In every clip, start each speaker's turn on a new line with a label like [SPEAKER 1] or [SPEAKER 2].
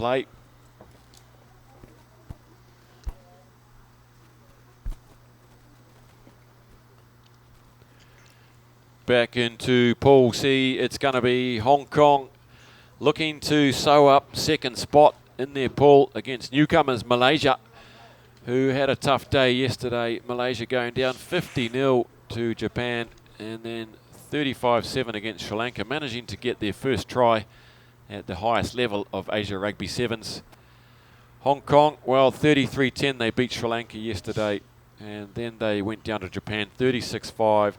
[SPEAKER 1] play. Back into Pool C, it's going to be Hong Kong looking to sew up second spot in their pool against newcomers Malaysia, who had a tough day yesterday. Malaysia going down 50-0 to Japan and then 35-7 against Sri Lanka, managing to get their first try at the highest level of Asia Rugby Sevens. Hong Kong, well, 33-10 they beat Sri Lanka yesterday, and then they went down to Japan 36-5.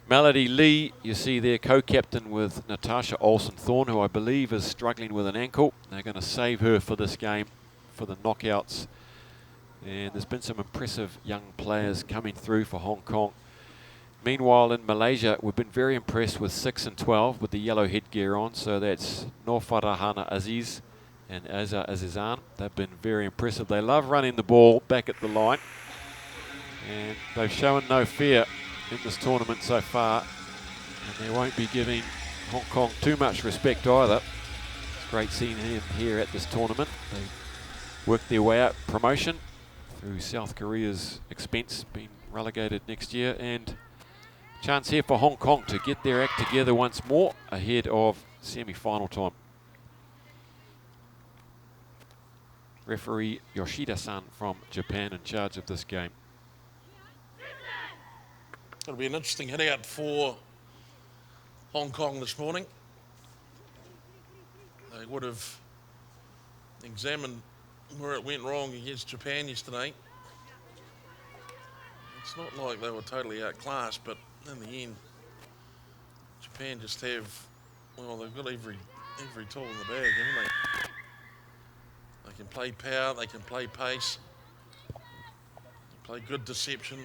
[SPEAKER 1] Melody Lee, you see there, co-captain with Natasha Olsen-Thorn, who I believe is struggling with an ankle. They're going to save her for this game, for the knockouts. And there's been some impressive young players coming through for Hong Kong. Meanwhile, in Malaysia, we've been very impressed with 6 and 12 with the yellow headgear on. So that's Norfarahana Aziz and Azza Azizan. They've been very impressive. They love running the ball back at the line. And they've shown no fear in this tournament so far, and they won't be giving Hong Kong too much respect either. It's great seeing him here at this tournament. They worked their way out promotion through South Korea's expense, being relegated next year, and chance here for Hong Kong to get their act together once more ahead of semi-final time. Referee Yoshida-san from Japan in charge of this game.
[SPEAKER 2] It'll be an interesting hit out for Hong Kong this morning. They would have examined where it went wrong against Japan yesterday. It's not like they were totally outclassed, but in the end, Japan just have, well, they've got every tool in the bag, haven't they? They can play power, they can play pace, they play good deception.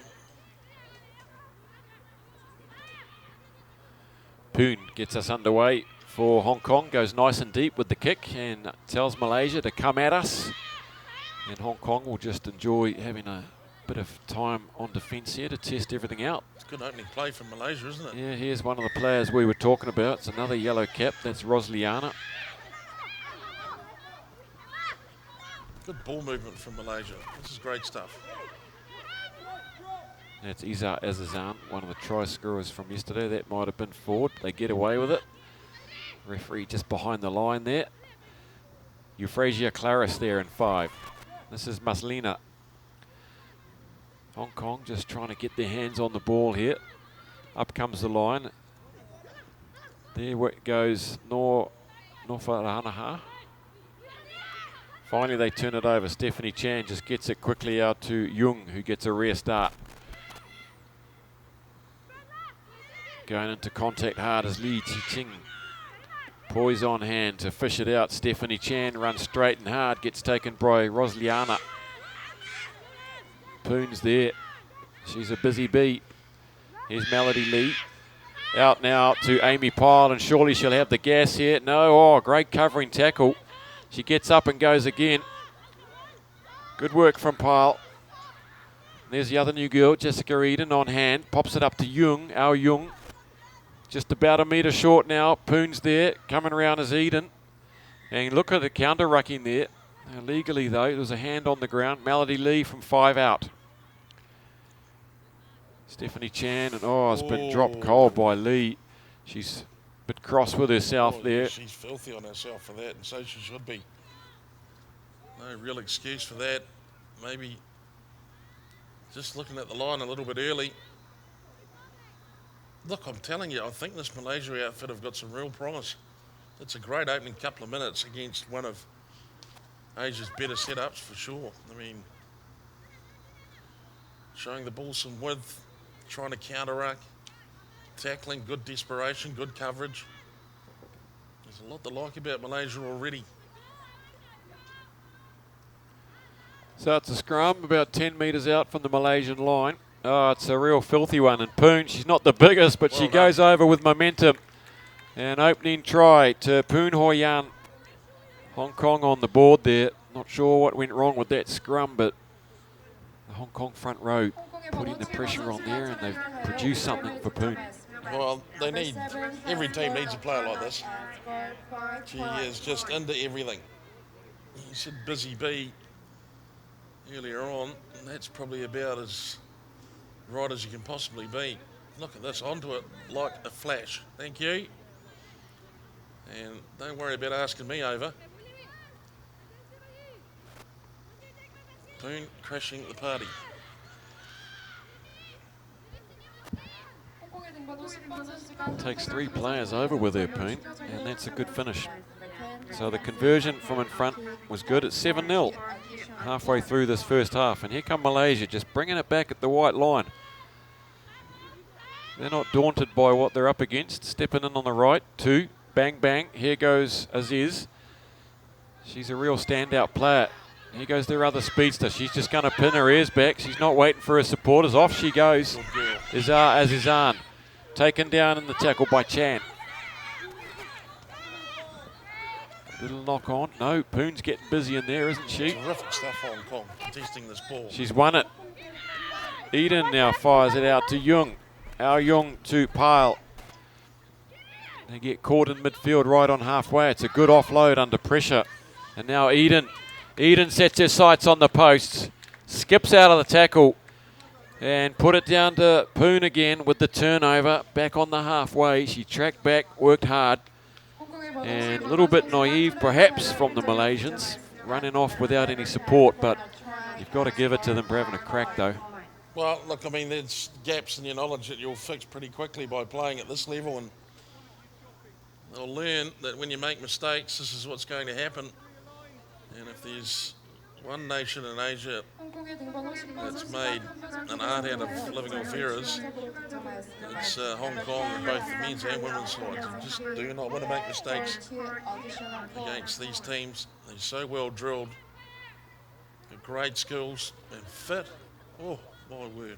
[SPEAKER 1] Poon gets us underway for Hong Kong, goes nice and deep with the kick and tells Malaysia to come at us. And Hong Kong will just enjoy having a bit of time on defence here to test everything out.
[SPEAKER 2] It's a good opening play from Malaysia, isn't it?
[SPEAKER 1] Yeah, here's one of the players we were talking about. It's another yellow cap, that's Rosliana.
[SPEAKER 2] Good ball movement from Malaysia. This is great stuff.
[SPEAKER 1] That's Izzah Azizan, one of the try scorers from yesterday. That might have been forward. They get away with it. Referee just behind the line there. Euphrasia Claris there in 5. This is Maslina. Hong Kong just trying to get their hands on the ball here. Up comes the line. There it goes Norfarahana. Finally they turn it over. Stephanie Chan just gets it quickly out to Jung, who gets a rare start. Going into contact hard as Lee Chi-Ching. Poise on hand to fish it out. Stephanie Chan runs straight and hard, gets taken by Rosliana. Poon's there. She's a busy bee. Here's Melody Lee. Out now to Amy Pyle, and surely she'll have the gas here. No, oh, great covering tackle. She gets up and goes again. Good work from Pyle. There's the other new girl, Jessica Eden, on hand. Pops it up to Jung, our Jung. Just about a metre short now. Poon's there, coming around as Eden. And look at the counter-rucking there. Legally, though, there was a hand on the ground. Melody Lee from 5 out. Stephanie Chan, and it's been dropped cold by Lee. She's a bit cross with herself there.
[SPEAKER 2] She's filthy on herself for that, and so she should be. No real excuse for that. Maybe just looking at the line a little bit early. Look, I'm telling you, I think this Malaysia outfit have got some real promise. It's a great opening couple of minutes against one of Asia's better setups for sure. I mean, showing the ball some width, trying to counter-ruck, tackling, good desperation, good coverage. There's a lot to like about Malaysia already.
[SPEAKER 1] So it's a scrum about 10 metres out from the Malaysian line. Oh, it's a real filthy one. And Poon, she's not the biggest, but she goes over with momentum. An opening try to Poon Hoi Yan. Hong Kong on the board there. Not sure what went wrong with that scrum, but the Hong Kong front row putting the pressure on there, and they've produced something for Poon.
[SPEAKER 2] Well, they need, every team needs a player like this. She is just into everything. he said busy bee earlier on, and that's probably about as right as you can possibly be. Look at this, onto it like a flash. Thank you. And don't worry about asking me over. Poon crashing the party.
[SPEAKER 1] Takes 3 players over with her, Poon, and that's a good finish. So the conversion from in front was good. It's 7-0 halfway through this first half. And here come Malaysia, just bringing it back at the white line. They're not daunted by what they're up against. Stepping in on the right, 2, bang, bang. Here goes Aziz. She's a real standout player. Here goes their other speedster. She's just going to pin her ears back. She's not waiting for her supporters. Off she goes. Azizan taken down in the tackle by Chan. Little knock on. No, Poon's getting busy in there, isn't she?
[SPEAKER 2] Terrific stuff, Hong Kong, contesting this ball.
[SPEAKER 1] She's won it. Eden now fires it out to Jung. Our Jung to Pyle. They get caught in midfield right on halfway. It's a good offload under pressure. And now Eden. Eden sets her sights on the posts. Skips out of the tackle. And put it down to Poon again with the turnover. Back on the halfway. She tracked back, worked hard. And a little bit naive perhaps from the Malaysians. Running off without any support. But you've got to give it to them for having a crack though.
[SPEAKER 2] Well, look, I mean, there's gaps in your knowledge that you'll fix pretty quickly by playing at this level, and they'll learn that when you make mistakes, this is what's going to happen. And if there's one nation in Asia that's made an art out of living off errors, it's Hong Kong and both the men's and women's sides. You just do not want to make mistakes against these teams. They're so well drilled, they're great skills and fit. Oh, my word.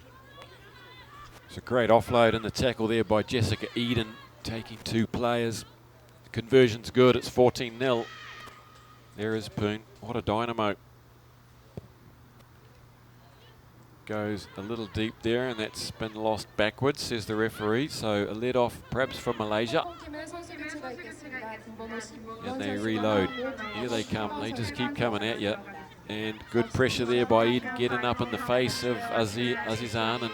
[SPEAKER 1] It's a great offload in the tackle there by Jessica Eden, taking 2 players. The conversion's good, it's 14-0. There is Poon, what a dynamo. Goes a little deep there, and that's been lost backwards, says the referee. So a lead off perhaps from Malaysia. And they reload. Here they come, they just keep coming at you. And good pressure there by Eden, getting up in the face of Azizan and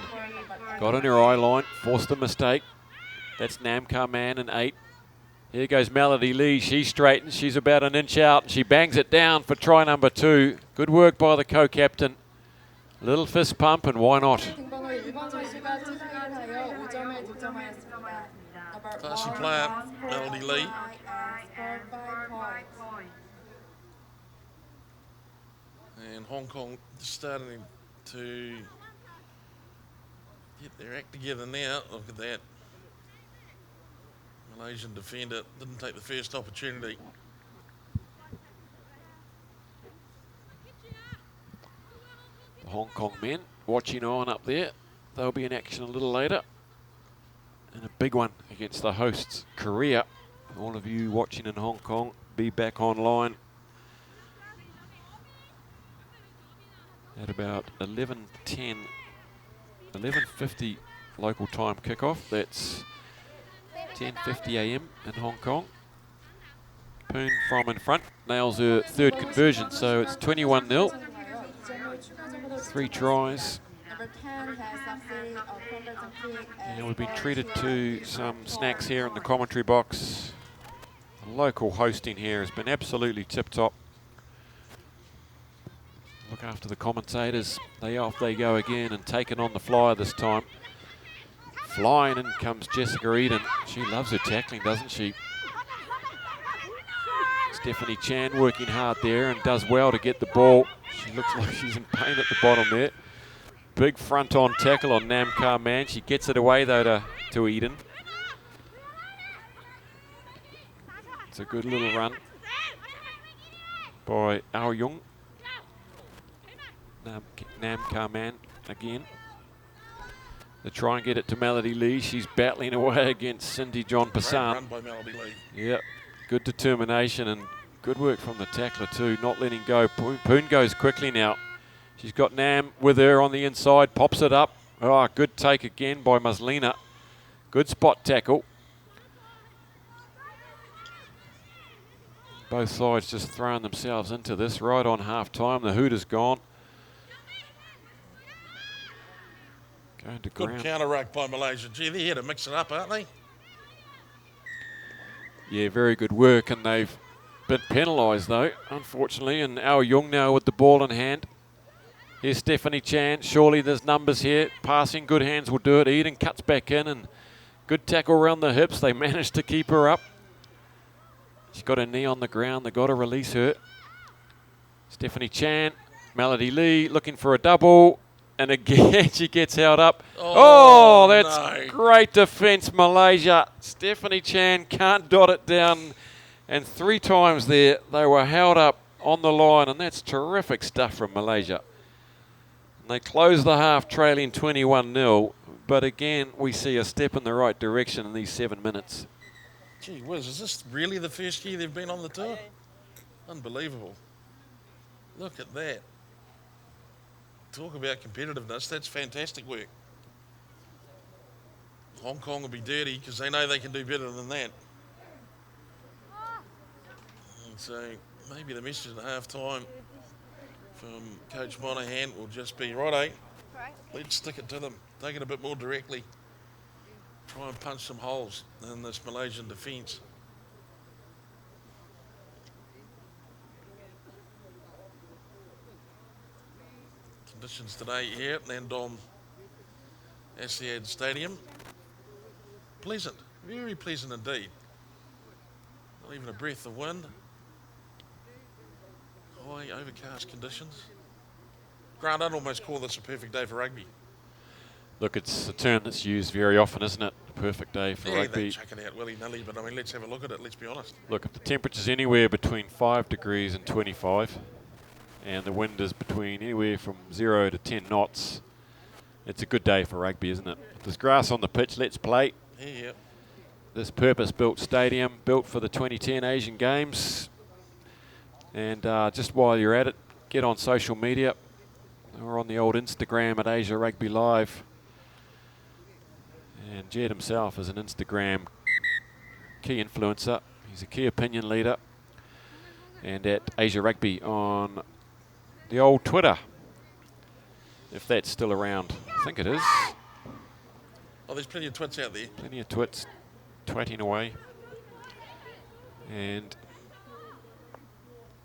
[SPEAKER 1] got on her eye line, forced a mistake. That's Namkar Man in 8. Here goes Melody Lee, she straightens, she's about an inch out, and she bangs it down for try number 2. Good work by the co-captain. Little fist pump, and why not?
[SPEAKER 2] Classy player, Melody Lee. And Hong Kong starting to get their act together now. Look at that. Malaysian defender didn't take the first opportunity.
[SPEAKER 1] The Hong Kong men watching on up there. They'll be in action a little later. And a big one against the hosts, Korea. All of you watching in Hong Kong, be back online at about 11:10, 11:50 local time kickoff. That's 10:50 a.m. in Hong Kong. Poon from in front nails her 3rd conversion, so it's 21-0. 3 tries. And we've been treated to some snacks here in the commentary box. The local hosting here has been absolutely tip-top. Look after the commentators. Off they go again, and taken on the flyer this time. Flying in comes Jessica Eden. She loves her tackling, doesn't she? Stephanie Chan working hard there and does well to get the ball. She looks like she's in pain at the bottom there. Big front-on tackle on Namkar Man. She gets it away though to Eden. It's a good little run by Ao Jung. Namkar Man again. They try and get it to Melody Lee. She's battling away against Cindy John Passan.
[SPEAKER 2] Run by Melody Lee.
[SPEAKER 1] Yep, good determination and good work from the tackler too, not letting go. Poon goes quickly now. She's got Nam with her on the inside, pops it up. Oh, good take again by Muslina. Good spot tackle. Both sides just throwing themselves into this right on half-time. The hoot is gone. Going to
[SPEAKER 2] Good
[SPEAKER 1] ground.
[SPEAKER 2] counter ruck by Malaysia. Gee, they're here to mix it up, aren't they?
[SPEAKER 1] Yeah, very good work, and they've been penalised though, unfortunately. And Al Jung now with the ball in hand. Here's Stephanie Chan. Surely there's numbers here. Passing, good hands will do it. Eden cuts back in, and good tackle around the hips. They managed to keep her up. She's got her knee on the ground. They've got to release her. Stephanie Chan, Melody Lee looking for a double. And again, she gets held up. Oh, that's great defence, Malaysia. Stephanie Chan can't dot it down. And 3 times there, they were held up on the line. And that's terrific stuff from Malaysia. And they close the half trailing 21-0. But again, we see a step in the right direction in these 7 minutes.
[SPEAKER 2] Gee whiz, is this really the first year they've been on the tour? Unbelievable. Look at that. Talk about competitiveness, that's fantastic work. Hong Kong will be dirty because they know they can do better than that. And so maybe the message at half-time from Coach Monahan will just be, righto, let's stick it to them, take it a bit more directly. Try and punch some holes in this Malaysian defence. Conditions today here at Nandon Asiad Stadium. Pleasant, very pleasant indeed. Not even a breath of wind. High overcast conditions. Grant, I'd almost call this a perfect day for rugby.
[SPEAKER 1] Look, it's a term that's used very often, isn't it? A perfect day for rugby.
[SPEAKER 2] They chuck it out willy-nilly, but I mean, let's have a look at it, let's be honest.
[SPEAKER 1] Look, if the temperature's anywhere between 5 degrees and 25, and the wind is between anywhere from 0 to 10 knots, it's a good day for rugby, isn't it? If there's grass on the pitch, let's play.
[SPEAKER 2] Yeah.
[SPEAKER 1] This purpose-built stadium, built for the 2010 Asian Games. And just while you're at it, get on social media. We're on the old Instagram at AsiaRugbyLive. And Jed himself is an Instagram key influencer. He's a key opinion leader. And at Asia Rugby on the old Twitter, if that's still around. I think it is.
[SPEAKER 2] Oh, there's plenty of twits out there.
[SPEAKER 1] Plenty of twits twatting away. And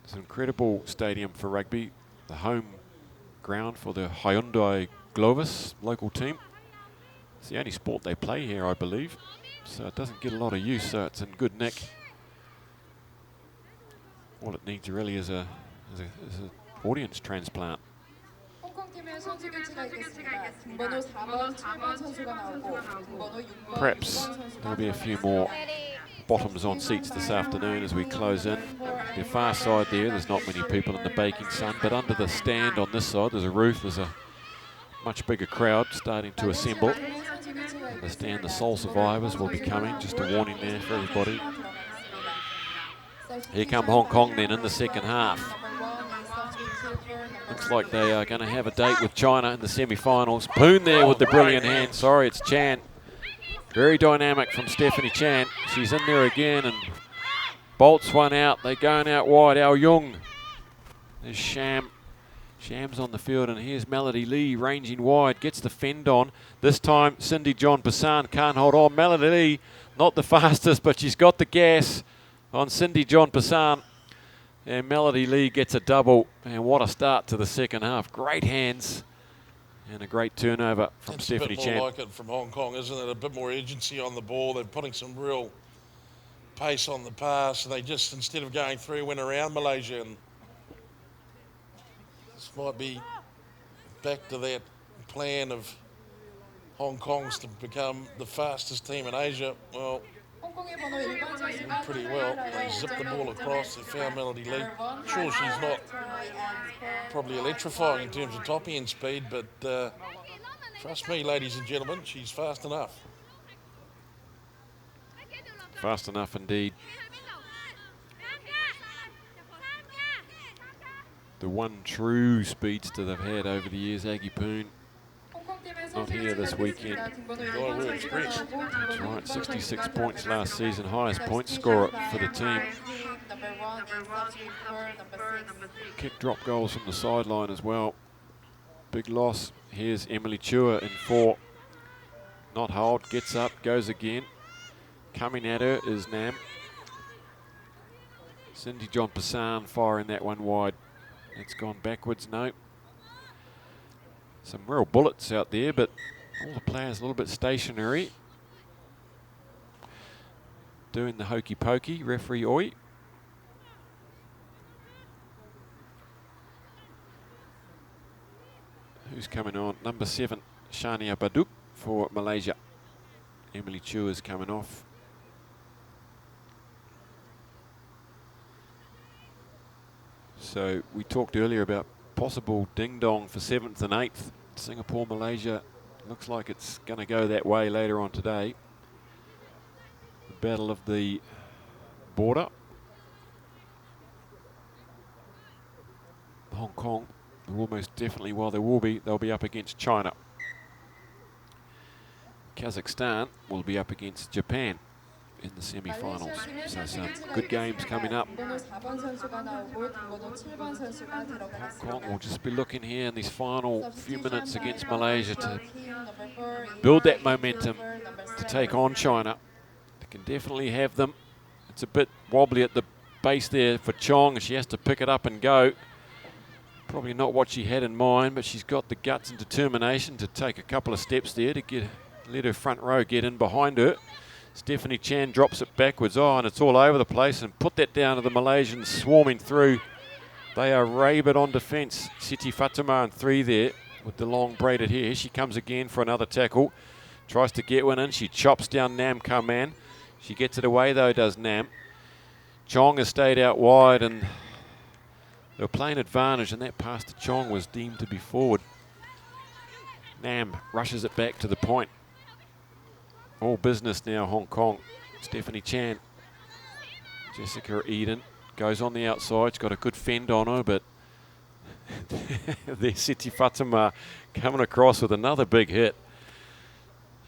[SPEAKER 1] it's an incredible stadium for rugby. The home ground for the Hyundai Glovis local team. It's the only sport they play here, I believe. So it doesn't get a lot of use, so it's in good nick. All it needs really is a audience transplant. Perhaps there'll be a few more bottoms on seats this afternoon as we close in. The far side there's not many people in the baking sun, but under the stand on this side, there's a roof, there's a much bigger crowd starting to assemble. I understand the sole survivors will be coming, just a warning there for everybody. Here come Hong Kong then in the second half. Looks like they are going to have a date with China in the semi-finals. Poon there with the brilliant hand. Sorry, it's Chan. Very dynamic from Stephanie Chan. She's in there again and bolts one out. They're going out wide. Al Jung. There's Sham. Sham's on the field, and here's Melody Lee ranging wide. Gets the fend on. This time, Cindy John Passan can't hold on. Melody Lee, not the fastest, but she's got the gas on Cindy John Passan. And Melody Lee gets a double. And what a start to the second half. Great hands. And a great turnover from Stephanie Chan.
[SPEAKER 2] A bit more like it from Hong Kong, isn't it? A bit more urgency on the ball. They're putting some real pace on the pass. They just, instead of going through, went around Malaysia. And this might be back to that plan of Hong Kong's to become the fastest team in Asia. Well, pretty well. They zipped the ball across. They found Melody Lee. Sure, she's not probably electrifying in terms of top end speed, but trust me, ladies and gentlemen, she's fast enough.
[SPEAKER 1] Fast enough indeed. The one true speedster they've had over the years, Aggie Poon. Not here this weekend. That's right, 66 points last season, highest point scorer for the team. Kick drop goals from the sideline as well. Big loss. Here's Emily Chua in 4. Not hold, gets up, goes again. Coming at her is Nam. Cindy John Passan firing that one wide. It's gone backwards, no. Some real bullets out there, but all the players a little bit stationary. Doing the hokey pokey, referee Oi. Who's coming on? Number 7, Shania Baduk for Malaysia. Emily Chua is coming off. So we talked earlier about possible ding-dong for 7th and 8th. Singapore, Malaysia, looks like it's going to go that way later on today. The battle of the border. Hong Kong, almost definitely, while they'll be up against China. Kazakhstan will be up against Japan in the semi-finals. So some good games coming up. Hong Kong will just be looking here in these final few minutes against Malaysia to build that momentum to take on China. They can definitely have them. It's a bit wobbly at the base there for Chong, and she has to pick it up and go. Probably not what she had in mind, but she's got the guts and determination to take a couple of steps there to let her front row get in behind her. Stephanie Chan drops it backwards. Oh, and it's all over the place, and put that down to the Malaysians swarming through. They are rabid on defence. Siti Fatima in 3 there with the long braided hair. She comes again for another tackle. Tries to get one in. She chops down Nam Kaman. She gets it away though, does Nam. Chong has stayed out wide, and they were playing advantage, and that pass to Chong was deemed to be forward. Nam rushes it back to the point. All business now, Hong Kong. Stephanie Chan. Jessica Eden goes on the outside. She's got a good fend on her, but there's Siti Fatima coming across with another big hit.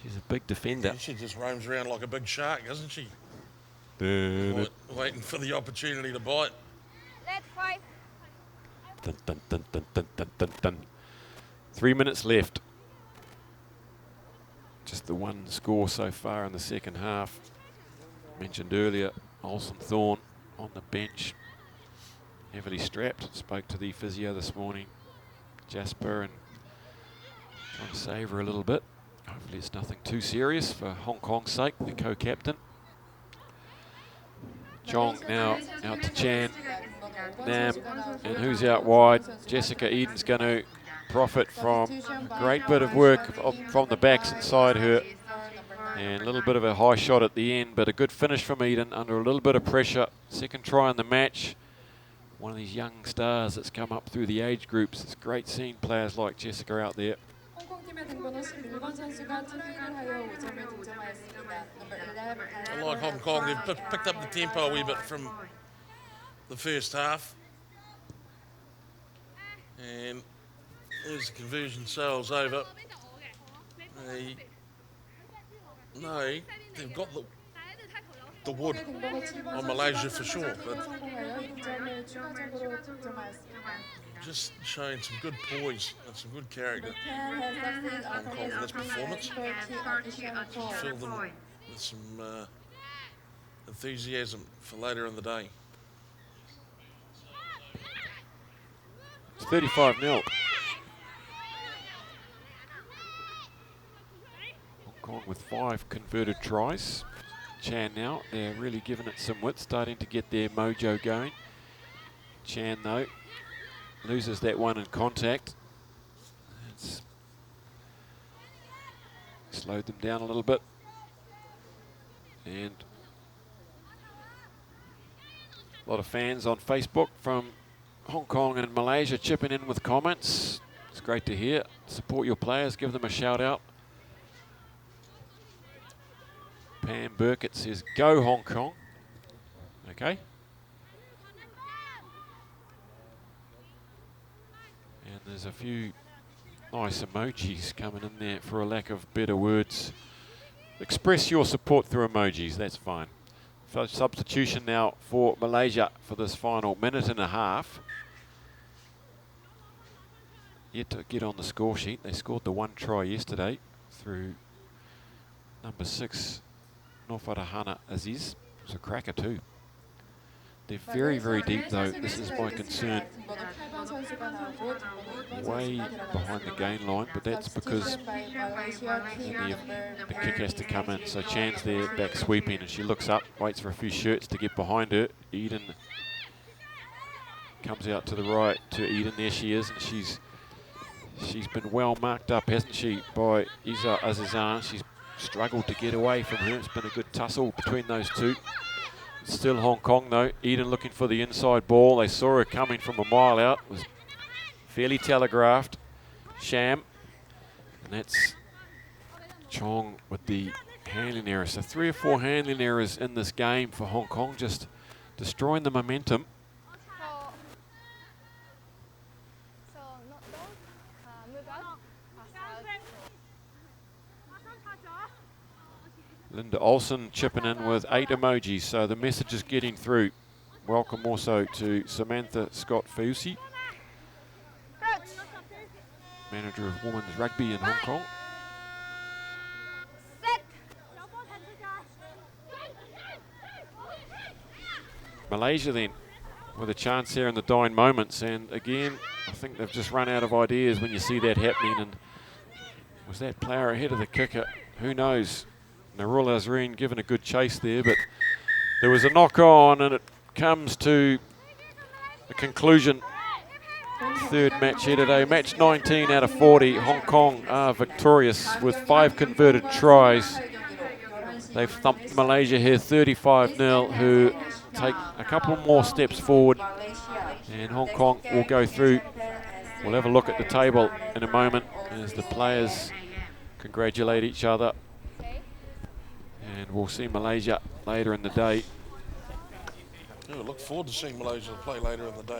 [SPEAKER 1] She's a big defender.
[SPEAKER 2] Yeah, she just roams around like a big shark, doesn't she? Waiting for the opportunity to bite.
[SPEAKER 1] Dun, dun, dun, dun, dun, dun, dun, dun. 3 minutes left. Just the one score so far in the second half. Mentioned earlier, Olsen Thorne on the bench, heavily strapped. Spoke to the physio this morning, Jasper, and trying to save her a little bit. Hopefully it's nothing too serious for Hong Kong's sake, the co-captain. Chong now out to Chan. Nam, and who's out wide? Jessica Eden's going to profit from a great bit of work from the backs inside her, and a little bit of a high shot at the end, but a good finish from Eden under a little bit of pressure. Second try in the match. One of these young stars that's come up through the age groups. It's great seeing players like Jessica out there.
[SPEAKER 2] I like Hong Kong. They've picked up the tempo a wee bit from the first half. And there's the conversion sales over. They've got the wood on Malaysia for sure, but just showing some good poise and some good character. Hong Kong in this performance. Fill them with some enthusiasm for later in the day.
[SPEAKER 1] It's 35-0. Hong Kong with 5 converted tries. Chan now, they're really giving it some width, starting to get their mojo going. Chan though, loses that one in contact. It's slowed them down a little bit. And a lot of fans on Facebook from Hong Kong and Malaysia chipping in with comments. It's great to hear. Support your players, give them a shout out. Pam Burkett says, go Hong Kong. Okay. And there's a few nice emojis coming in there, for a lack of better words. Express your support through emojis, that's fine. substitution now for Malaysia for this final minute and a half. Yet to get on the score sheet. They scored the 1 try yesterday through number 6, Nofarahana Aziz. It was a cracker too. They're very, very deep though. This is my concern. Way behind the gain line, but that's because the kick has to come in. So Chan's there, back sweeping, and she looks up, waits for a few shirts to get behind her. Eden comes out to the right to Eden. There she is, and she's been well marked up, hasn't she, by Isa Azizan. She's struggled to get away from her. It's been a good tussle between those two. Still Hong Kong though. Eden looking for the inside ball. They saw her coming from a mile out. It was fairly telegraphed. Sham. And that's Chong with the handling error. So 3 or 4 handling errors in this game for Hong Kong, just destroying the momentum. Linda Olsen chipping in with 8 emojis, so the message is getting through. Welcome also to Samantha Scott-Feusi, manager of women's rugby in Hong Kong. Malaysia then with a chance here in the dying moments, and again I think they've just run out of ideas when you see that happening. And was that player ahead of the kicker? Who knows? Narul Azreen given a good chase there, but there was a knock on, and it comes to a conclusion. Third match here today, match 19 out of 40. Hong Kong are victorious with 5 converted tries. They've thumped Malaysia here 35-0, who take a couple more steps forward, and Hong Kong will go through. We'll have a look at the table in a moment as the players congratulate each other. And we'll see Malaysia later in the day.
[SPEAKER 2] Yeah, look forward to seeing Malaysia play later in the day.